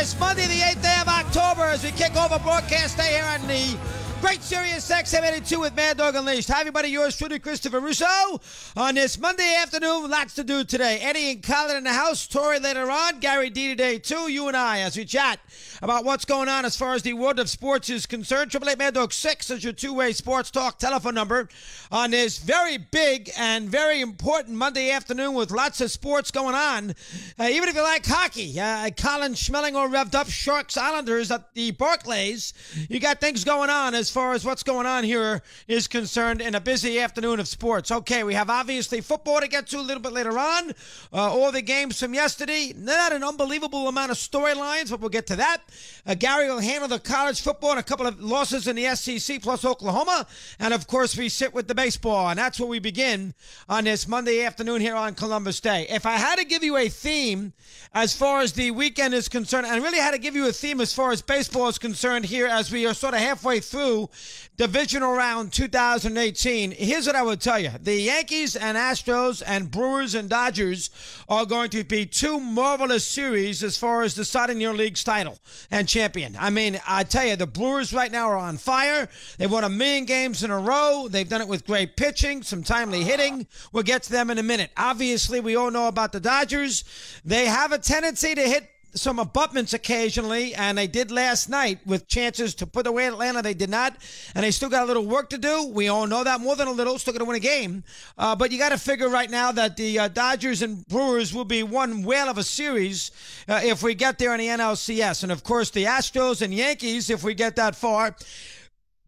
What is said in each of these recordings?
this Monday, the 8th day of October, as we kick over broadcast day here on the great SiriusXM 82 with Mad Dog Unleashed. Hi, everybody. Yours truly, Christopher Russo. On this Monday afternoon, lots to do today. Eddie and Colin in the house. Tori later on. Gary D today, too. You and I, as we chat about what's going on as far as the world of sports is concerned. 888 Mad Dog 6 is your two-way sports talk telephone number on this very big and very important Monday afternoon with lots of sports going on. Even if you like hockey, Colin Schmeling all revved up. Sharks Islanders at the Barclays. You got things going on as far as what's going on here is concerned in a busy afternoon of sports. Okay, we have obviously football to get to a little bit later on. All the games from yesterday. Not an unbelievable amount of storylines, but we'll get to that. Gary will handle the college football and a couple of losses in the SEC plus Oklahoma. And, of course, we sit with the baseball, and that's where we begin on this Monday afternoon here on Columbus Day. If I had to give you a theme as far as the weekend is concerned, and really had to give you a theme as far as baseball is concerned here as we are sort of halfway through divisional round 2018, here's what I would tell you. The Yankees and Astros and Brewers and Dodgers are going to be two marvelous series as far as deciding your league's title and champion. I mean, I tell you, the Brewers right now are on fire. They've won 1,000,000 games in a row. They've done it with great pitching, some timely hitting. We'll get to them in a minute. Obviously, we all know about the Dodgers. They have a tendency to hit some abutments occasionally, and they did last night with chances to put away Atlanta. They did not, and they still got a little work to do. We all know that, more than a little. Still going to win a game, but you got to figure right now that the Dodgers and Brewers will be one whale of a series if we get there in the NLCS, and of course the Astros and Yankees, if we get that far,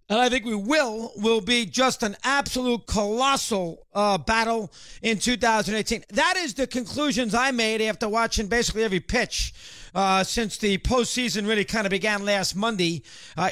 and I think we will be just an absolute colossal battle in 2018. That is the conclusions I made after watching basically every pitch since the postseason really kind of began last Monday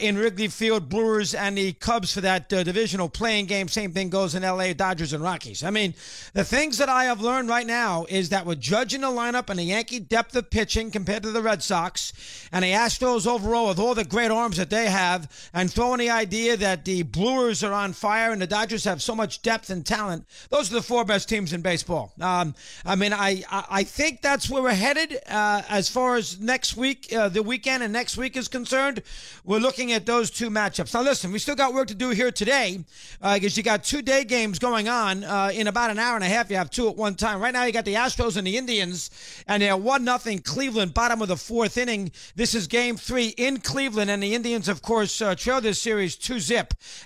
in Wrigley Field. Brewers and the Cubs for that divisional playing game. Same thing goes in L.A., Dodgers and Rockies. I mean, the things that I have learned right now is that we're judging the lineup and the Yankee depth of pitching compared to the Red Sox and the Astros overall with all the great arms that they have, and throwing the idea that the Brewers are on fire and the Dodgers have so much depth and talent. Those are the four best teams in baseball. I mean, I think that's where we're headed as far as next week, the weekend and next week is concerned. We're looking at those two matchups. Now, listen, we still got work to do here today because you got 2 day games going on. In about an hour and a half, you have two at one time. Right now, you got the Astros and the Indians, and they're 1-0 Cleveland, bottom of the 4th inning. This is Game 3 in Cleveland, and the Indians, of course, trail this series 2-0,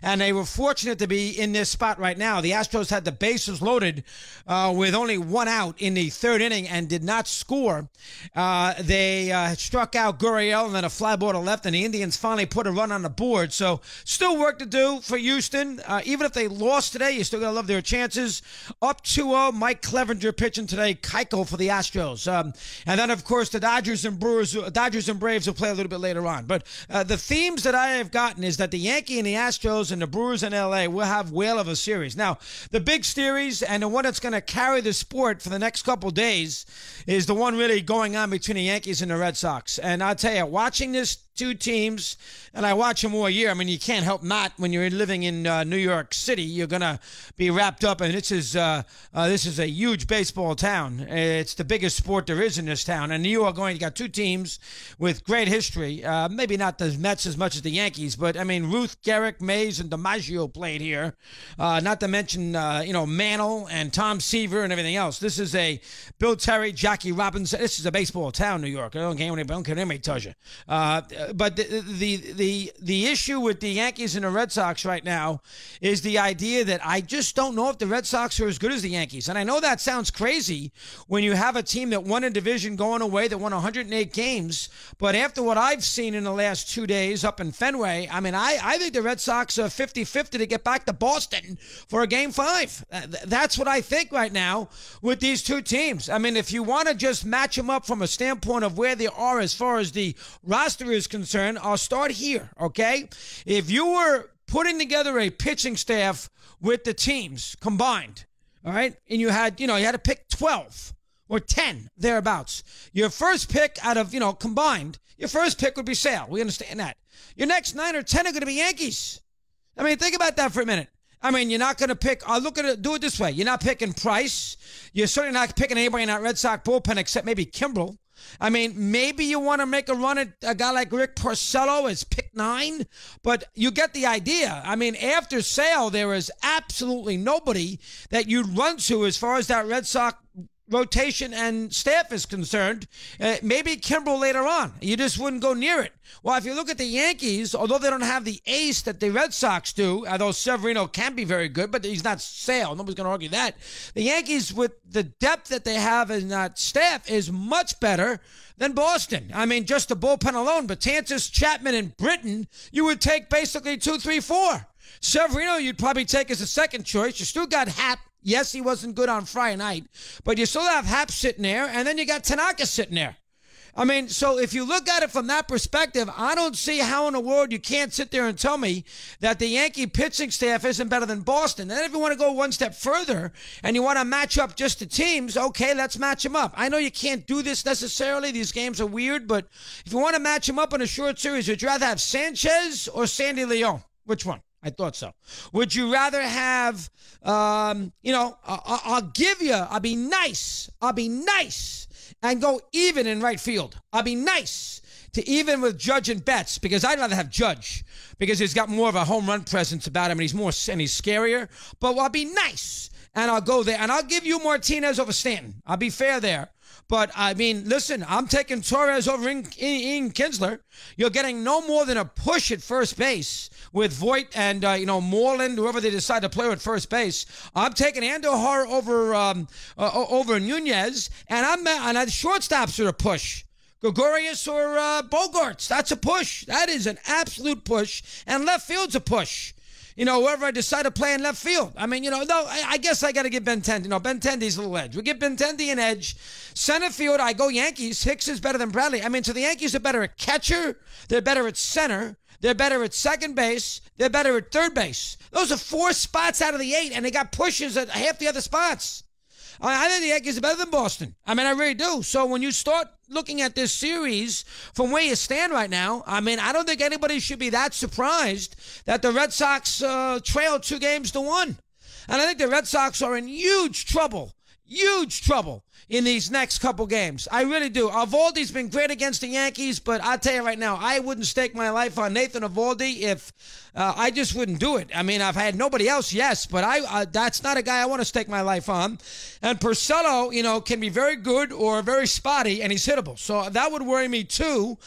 and they were fortunate to be in this spot right now. The Astros had the bases loaded with only 1 out in the 3rd inning and did not score. They struck out Gurriel and then a fly ball to left, and the Indians finally put a run on the board. So still work to do for Houston. Even if they lost today, you still got to love their chances. Up 2-0, Mike Clevenger pitching today, Keuchel for the Astros. And then, of course, the Dodgers and Braves will play a little bit later on. But the themes that I have gotten is that the Yankee and the Astros and the Brewers in L.A. will have whale of a series. Now, the big series and the one that's going to carry the sport for the next couple days is the one really going on between the Yankees and the Red Sox. And I'll tell you, watching this two teams, and I watch them all year. I mean, you can't help not when you're living in New York City. You're gonna be wrapped up, and this is a huge baseball town. It's the biggest sport there is in this town, and you got two teams with great history. Maybe not the Mets as much as the Yankees, but I mean, Ruth, Garrick, Mays, and DiMaggio played here. Not to mention Mantle and Tom Seaver and everything else. This is a Bill Terry, Jackie Robinson. This is a baseball town, New York. I don't care what anybody tells you. But the issue with the Yankees and the Red Sox right now is the idea that I just don't know if the Red Sox are as good as the Yankees. And I know that sounds crazy when you have a team that won a division going away, that won 108 games. But after what I've seen in the last 2 days up in Fenway, I mean, I think the Red Sox are 50-50 to get back to Boston for a Game 5. That's what I think right now with these two teams. I mean, if you want to just match them up from a standpoint of where they are as far as the roster is concerned, I'll start here, okay? If you were putting together a pitching staff with the teams combined, all right, and you had to pick 12 or 10 thereabouts, your first pick out of, combined, your first pick would be Sale. We understand that. Your next 9 or 10 are going to be Yankees. I mean, think about that for a minute. I mean, you're not going to pick, do it this way. You're not picking Price. You're certainly not picking anybody in that Red Sox bullpen except maybe Kimbrel. I mean, maybe you want to make a run at a guy like Rick Porcello as pick 9, but you get the idea. I mean, after Sale, there is absolutely nobody that you'd run to as far as that Red Sox rotation and staff is concerned. Maybe Kimbrel later on. You just wouldn't go near it. Well, if you look at the Yankees, although they don't have the ace that the Red Sox do, although Severino can be very good, but he's not Sale. Nobody's going to argue that. The Yankees, with the depth that they have in that staff, is much better than Boston. I mean, just the bullpen alone. Betances, Chapman, and Britton, you would take basically 2, 3, 4. Severino, you'd probably take as a second choice. You still got Happ. Yes, he wasn't good on Friday night, but you still have Happ sitting there, and then you got Tanaka sitting there. I mean, so if you look at it from that perspective, I don't see how in the world you can't sit there and tell me that the Yankee pitching staff isn't better than Boston. Then if you want to go one step further and you want to match up just the teams, okay, let's match them up. I know you can't do this necessarily. These games are weird, but if you want to match them up in a short series, would you rather have Sanchez or Sandy Leon? Which one? I thought so. Would you rather have, I'll be nice and go even in right field. I'll be nice to even with Judge and Betts, because I'd rather have Judge because he's got more of a home run presence about him and he's scarier. But I'll be nice and I'll go there and I'll give you Martinez over Stanton. I'll be fair there. But, I mean, listen, I'm taking Torres over Ian Kinsler. You're getting no more than a push at first base with Voit and, Moreland, whoever they decide to play at first base. I'm taking Andujar over Nunez, and the shortstops are a push. Gregorius or Bogarts, that's a push. That is an absolute push. And left field's a push. Whoever I decide to play in left field. I mean, I guess I got to give Benintendi. Benintendi's a little edge. We give Benintendi an edge. Center field, I go Yankees. Hicks is better than Bradley. I mean, so the Yankees are better at catcher. They're better at center. They're better at second base. They're better at third base. Those are 4 spots out of the 8, and they got pushes at half the other spots. I think the Yankees are better than Boston. I mean, I really do. So when you start looking at this series from where you stand right now, I mean, I don't think anybody should be that surprised that the Red Sox trail 2-1. And I think the Red Sox are in huge trouble in these next couple games. I really do. Eovaldi's been great against the Yankees, but I'll tell you right now, I wouldn't stake my life on Nathan Eovaldi if I just wouldn't do it. I mean, I've had nobody else, yes, but that's not a guy I want to stake my life on. And Porcello, can be very good or very spotty, and he's hittable. So that would worry me too.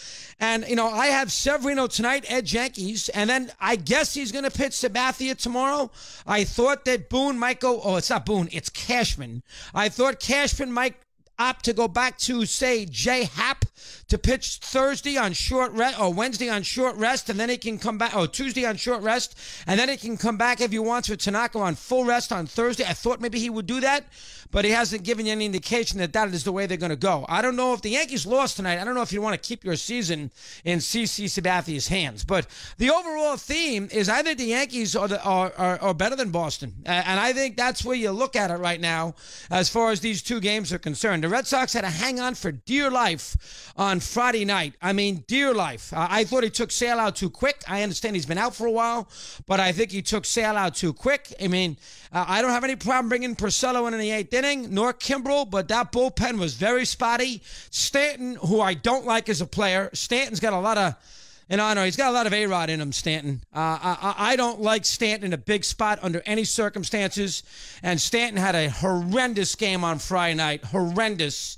And, I have Severino tonight, edge Yankees, and then I guess he's going to pitch Sabathia tomorrow. I thought that Boone might go, it's not Boone, it's Cashman. I thought Cashman might opt to go back to, say, J. Happ to pitch Thursday on short rest or Wednesday on short rest, and then he can come back, or Tuesday on short rest, and then he can come back if he wants with Tanaka on full rest on Thursday. I thought maybe he would do that, but he hasn't given you any indication that that is the way they're going to go. I don't know if the Yankees lost tonight. I don't know if you want to keep your season in CC Sabathia's hands, but the overall theme is I think the Yankees are better than Boston, and I think that's where you look at it right now as far as these 2 games are concerned. The Red Sox had to hang on for dear life on Friday night. I mean, dear life. I thought he took Sale out too quick. I understand he's been out for a while, but I think he took Sale out too quick. I mean, I don't have any problem bringing Porcello in the 8th inning, nor Kimbrel, but that bullpen was very spotty. Stanton, who I don't like as a player, Stanton's got a lot of... I know he's got a lot of A-Rod in him, Stanton. I don't like Stanton in a big spot under any circumstances. And Stanton had a horrendous game on Friday night. Horrendous.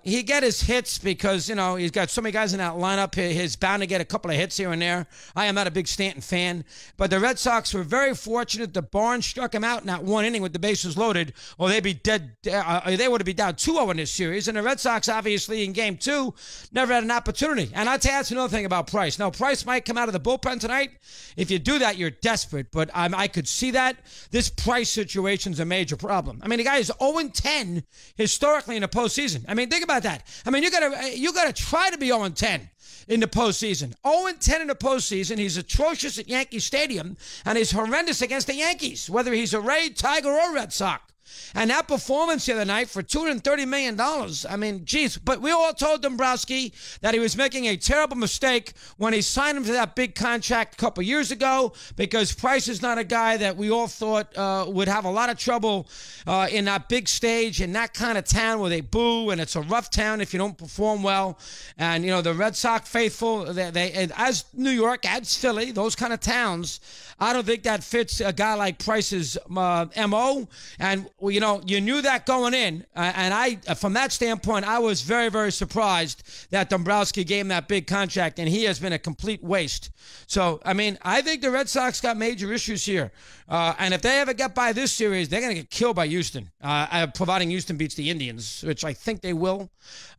He get his hits because, he's got so many guys in that lineup. He's bound to get a couple of hits here and there. I am not a big Stanton fan. But the Red Sox were very fortunate. The Barnes struck him out in that 1 inning with the bases loaded, or they'd be dead. They would have been down 2-0 in this series. And the Red Sox, obviously, in Game 2, never had an opportunity. And I'll tell you, that's another thing about Price. Now, Price might come out of the bullpen tonight. If you do that, you're desperate. But I could see that. This Price situation's a major problem. I mean, the guy is 0-10 historically in the postseason. I mean, think about that. I mean, you gotta try to be 0-10 in the postseason. 0-10 in the postseason. He's atrocious at Yankee Stadium, and he's horrendous against the Yankees, whether he's a Ray, Tiger, or Red Sox. And that performance the other night for $230 million, I mean, geez. But we all told Dombrowski that he was making a terrible mistake when he signed him to that big contract a couple years ago, because Price is not a guy that we all thought would have a lot of trouble in that big stage, in that kind of town where they boo, and it's a rough town if you don't perform well. And, the Red Sox faithful, they as New York, as Philly, those kind of towns, I don't think that fits a guy like Price's MO. And, you knew that going in. And from that standpoint, I was very, very surprised that Dombrowski gave him that big contract, and he has been a complete waste. So, I mean, I think the Red Sox got major issues here. And if they ever get by this series, they're going to get killed by Houston, providing Houston beats the Indians, which I think they will.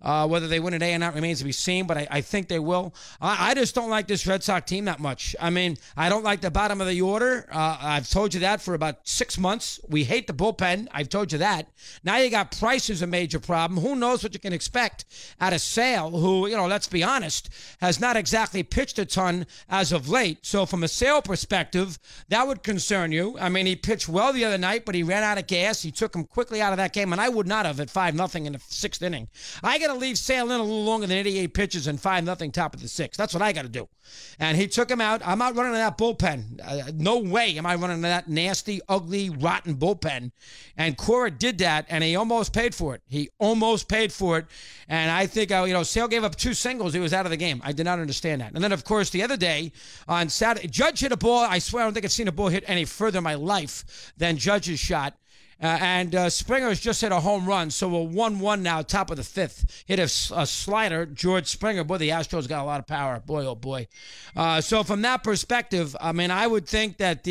Whether they win today or not remains to be seen, but I think they will. I just don't like this Red Sox team that much. I mean, I don't like the bottom of the order. I've told you that for about 6 months. We hate the bullpen. I've told you that. Now you got Price as a major problem. Who knows what you can expect out of Sale, who, let's be honest, has not exactly pitched a ton as of late. So from a Sale perspective, that would concern you. I mean, he pitched well the other night, but he ran out of gas. He took him quickly out of that game, and I would not have at 5-0 in the 6th inning. I got to leave Sale in a little longer than 88 pitches and 5-0 top of the 6th. That's what I got to do. And he took him out. I'm not running to that bullpen. No way am I running to that nasty, ugly, rotten bullpen. And Cora did that, and he almost paid for it. He almost paid for it. And I think, Sale gave up 2 singles. He was out of the game. I did not understand that. And then, of course, the other day on Saturday, Judge hit a ball. I swear I don't think I've seen a ball hit any further in my life than Judge's shot. And Springer's just hit a home run, so we're 1-1 now, top of the 5th. Hit a slider, George Springer. Boy, the Astros got a lot of power. Boy, oh boy. So from that perspective, I mean, I would think that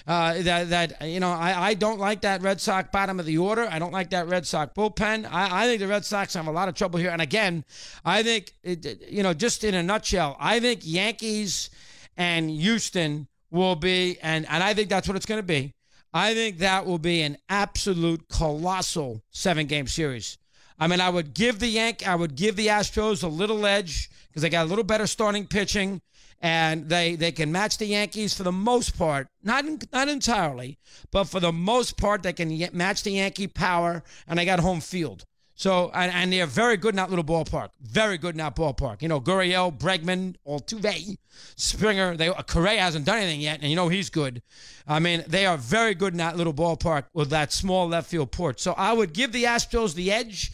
I don't like that Red Sox bottom of the order. I don't like that Red Sox bullpen. I think the Red Sox have a lot of trouble here. And again, I think, just in a nutshell, I think Yankees and Houston will be, and I think that's what it's going to be. I think that will be an absolute colossal 7-game series. I mean, I would give the Astros a little edge because they got a little better starting pitching, and they can match the Yankees for the most part. Not entirely, but for the most part, they can match the Yankee power, and they got home field. So, and they're very good in that little ballpark. Very good in that ballpark. Gurriel, Bregman, Altuve, Springer. Correa hasn't done anything yet, and he's good. I mean, they are very good in that little ballpark with that small left field porch. So I would give the Astros the edge.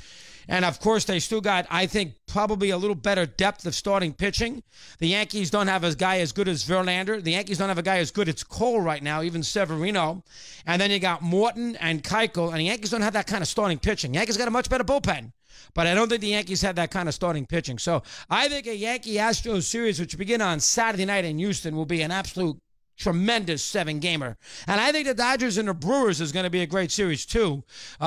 And, of course, they still got, I think, probably a little better depth of starting pitching. The Yankees don't have a guy as good as Verlander. The Yankees don't have a guy as good as Cole right now, even Severino. And then you got Morton and Keuchel. And the Yankees don't have that kind of starting pitching. The Yankees got a much better bullpen. But I don't think the Yankees have that kind of starting pitching. So I think a Yankee-Astros series, which begin on Saturday night in Houston, will be an absolute tremendous 7-gamer. And I think the Dodgers and the Brewers is going to be a great series, too,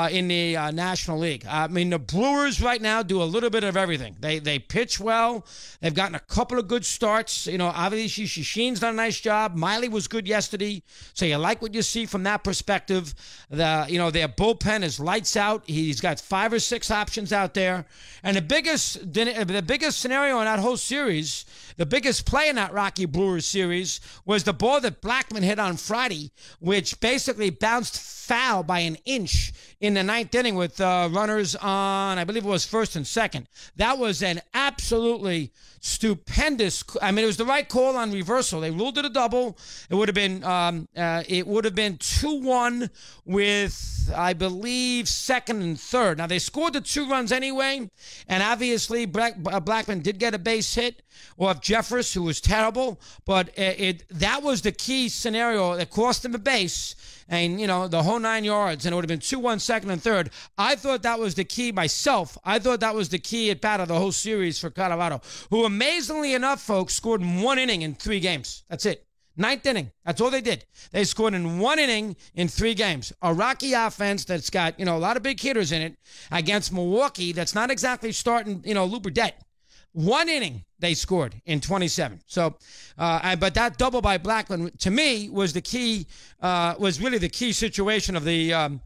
in the National League. I mean, the Brewers right now do a little bit of everything. They pitch well. They've gotten a couple of good starts. Obviously, Sheen's done a nice job. Miley was good yesterday. So you like what you see from that perspective. Their bullpen is lights out. He's got 5 or 6 options out there. And the biggest scenario in that whole series, the biggest play in that Rocky Brewers series, was the ball that Blackman hit on Friday, which basically bounced foul by an inch in the 9th inning with runners on, I believe it was 1st and 2nd. That was an absolutely stupendous. I mean, it was the right call on reversal. They ruled it a double. It would have been 2-1 with, I believe, 2nd and 3rd. Now they scored the 2 runs anyway, and obviously Blackman did get a base hit off Jeffress, who was terrible. But that was the key scenario that cost him a base. And, the whole 9 yards, and it would have been 2-1, 2nd and 3rd. I thought that was the key myself. I thought that was the key at bat of the whole series for Colorado, who amazingly enough, folks, scored in 1 inning in 3 games. That's it. 9th inning. That's all they did. They scored in 1 inning in 3 games. A Rocky offense that's got, a lot of big hitters in it against Milwaukee that's not exactly starting, Lou Burdette. 1 inning. they scored in 27. So, but that double by Blackman to me was the key. Was really the key situation of the.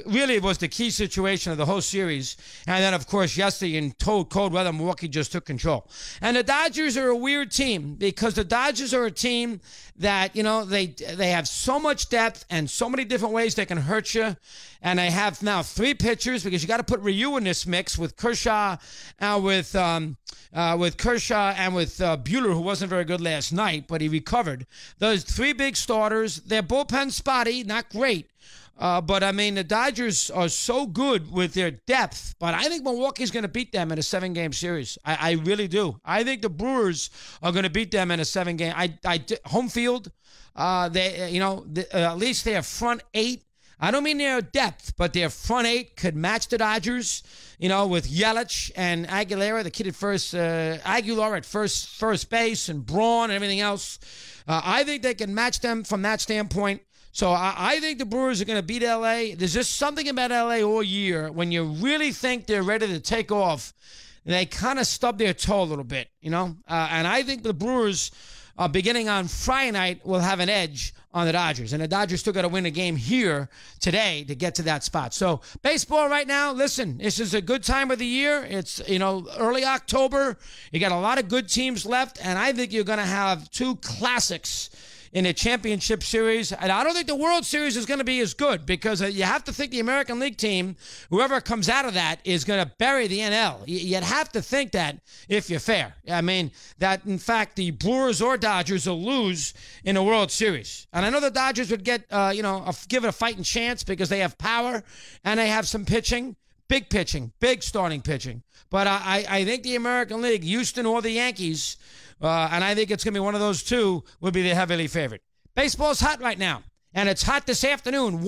Really was the key situation of the whole series. And then, of course, yesterday in cold weather, Milwaukee just took control. And the Dodgers are a weird team because the Dodgers are a team that they have so much depth and so many different ways they can hurt you. And they have now 3 pitchers because you got to put Ryu in this mix with Kershaw and with Buehler, who wasn't very good last night, but he recovered. Those 3 big starters. Their bullpen spotty, not great. But, I mean, the Dodgers are so good with their depth, but I think Milwaukee's going to beat them in a 7-game series. I really do. I think the Brewers are going to beat them in a 7-game. Home field, at least their front 8. I don't mean their depth, but their front 8 could match the Dodgers, with Yelich and Aguilar, the kid at first, Aguilar at first base, and Braun and everything else. I think they can match them from that standpoint. So I think the Brewers are going to beat L.A. There's just something about L.A. all year when you really think they're ready to take off, they kind of stub their toe a little bit, and I think the Brewers, beginning on Friday night, will have an edge on the Dodgers. And the Dodgers still got to win a game here today to get to that spot. So baseball right now, listen, this is a good time of the year. It's, early October. You got a lot of good teams left, and I think you're going to have 2 classics in the championship series. And I don't think the World Series is going to be as good because you have to think the American League team, whoever comes out of that, is going to bury the NL. You'd have to think that if you're fair. I mean, that, in fact, the Brewers or Dodgers will lose in the World Series. And I know the Dodgers would give it a fighting chance because they have power and they have some pitching, big starting pitching. But I think the American League, Houston or the Yankees, and I think it's going to be one of those 2, would be the heavily favorite. Baseball's hot right now, and it's hot this afternoon.